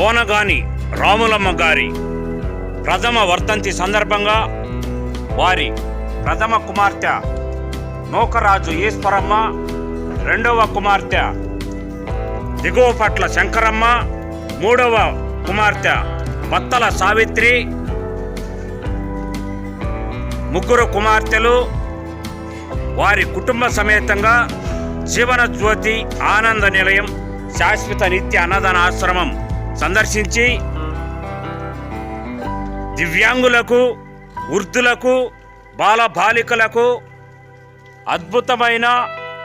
పోనగాని రాములమ్మ గారి ప్రథమ వర్ధంతి సందర్భంగా వారి ప్రథమ కుమార్తె నూకరాజు ఈశ్వరమ్మ, రెండవ కుమార్తె దిగువపట్ల శంకరమ్మ, మూడవ కుమార్తె బత్తల సావిత్రి, ముగ్గురు కుమార్తెలు వారి కుటుంబ సమేతంగా జీవన జ్యోతి ఆనంద నిలయం శాశ్వత నిత్య అన్నదాన ఆశ్రమం సందర్శించి దివ్యాంగులకు, వృద్ధులకు, బాలబాలికలకు అద్భుతమైన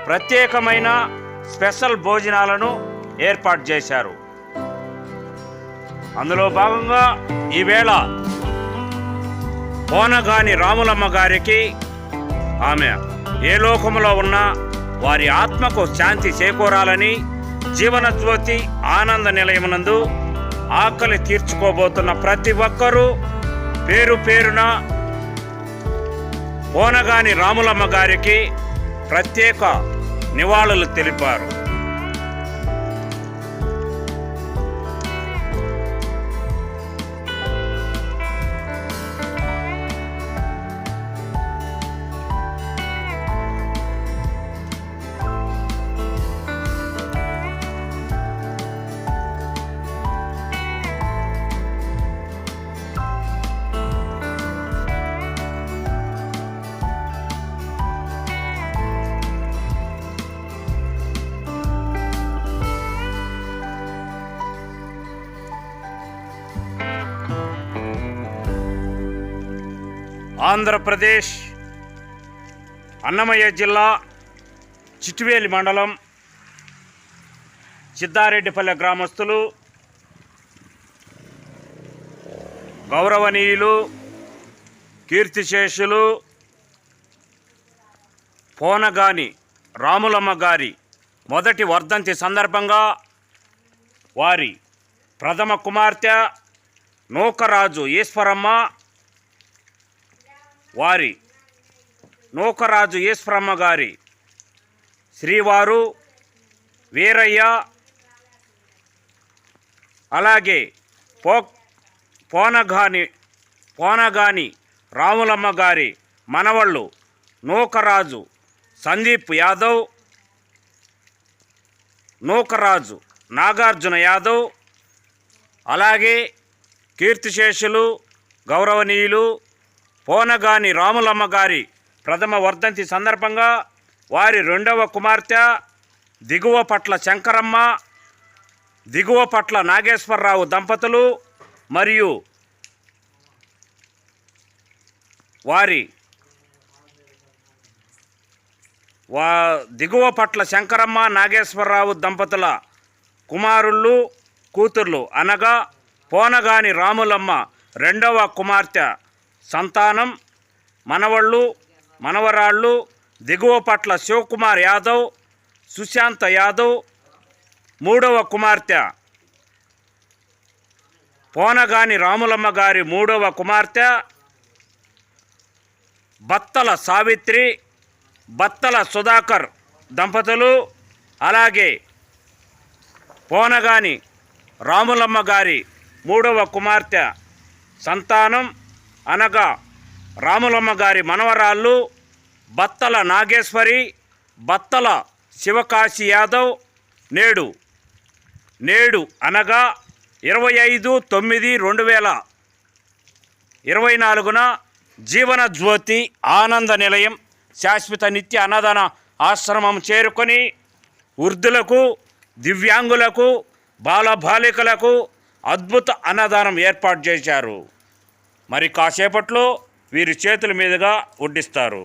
ప్రత్యేకమైన స్పెషల్ భోజనాలను ఏర్పాటు చేశారు. అందులో భాగంగా ఈవేళ పోనగాని రాములమ్మ గారికి ఆమె ఏ లోకంలో ఉన్నా వారి ఆత్మకు శాంతి చేకూరాలని జీవన జ్యోతి ఆనంద నిలయమునందు ఆకలి తీర్చుకోబోతున్న ప్రతి ఒక్కరూ పేరు పేరున పోనగాని రాములమ్మ గారికి ప్రత్యేక నివాళులు తెలిపారు. ఆంధ్రప్రదేశ్ అన్నమయ్య జిల్లా చిట్వేలి మండలం సిద్ధారెడ్డిపల్లె గ్రామస్తులు, గౌరవనీయులు, కీర్తిశేషులు పోనగాని రాములమ్మ గారి మొదటి వర్ధంతి సందర్భంగా వారి ప్రథమ కుమార్తె నూకరాజు ఈశ్వరమ్మ, వారి నూకరాజు ఈశ్వరమ్మ గారి శ్రీవారు వీరయ్య, అలాగే పోనగాని రాములమ్మ గారి మనవళ్ళు నూకరాజు సందీప్ యాదవ్, నూకరాజు నాగార్జున యాదవ్, అలాగే కీర్తిశేషులు గౌరవనీయులు పోనగాని రాములమ్మ గారి ప్రథమ వర్ధంతి సందర్భంగా వారి రెండవ కుమార్తె దిగువపట్ల శంకరమ్మ, దిగువపట్ల నాగేశ్వరరావు దంపతులు మరియు వారి దిగువపట్ల శంకరమ్మ నాగేశ్వరరావు దంపతుల కుమారుళ్ళు, కూతుర్లు అనగా పోనగాని రాములమ్మ రెండవ కుమార్తె సంతానం మనవళ్ళు, మనవరాళ్ళు దిగువపట్ల శివకుమార్ యాదవ్, సుశాంత యాదవ్, మూడవ కుమార్తె పోనగాని రాములమ్మ గారి మూడవ కుమార్తె బత్తల సావిత్రి, బత్తల సుధాకర్ దంపతులు, అలాగే పోనగాని రాములమ్మ గారి మూడవ కుమార్తె సంతానం అనగా రాములమ్మ గారి మనవరాళ్ళు బత్తల నాగేశ్వరి, బత్తల శివకాశి యాదవ్ నేడు అనగా 25/9/2024 జీవన జ్యోతి ఆనంద నిలయం శాశ్వత నిత్య అన్నదాన ఆశ్రమం చేరుకొని వృద్ధులకు, దివ్యాంగులకు, బాలబాలికలకు అద్భుత అన్నదానం ఏర్పాటు చేశారు. మరి కాసేపట్లో వీరి చేతుల మీదుగా వడ్డిస్తారు.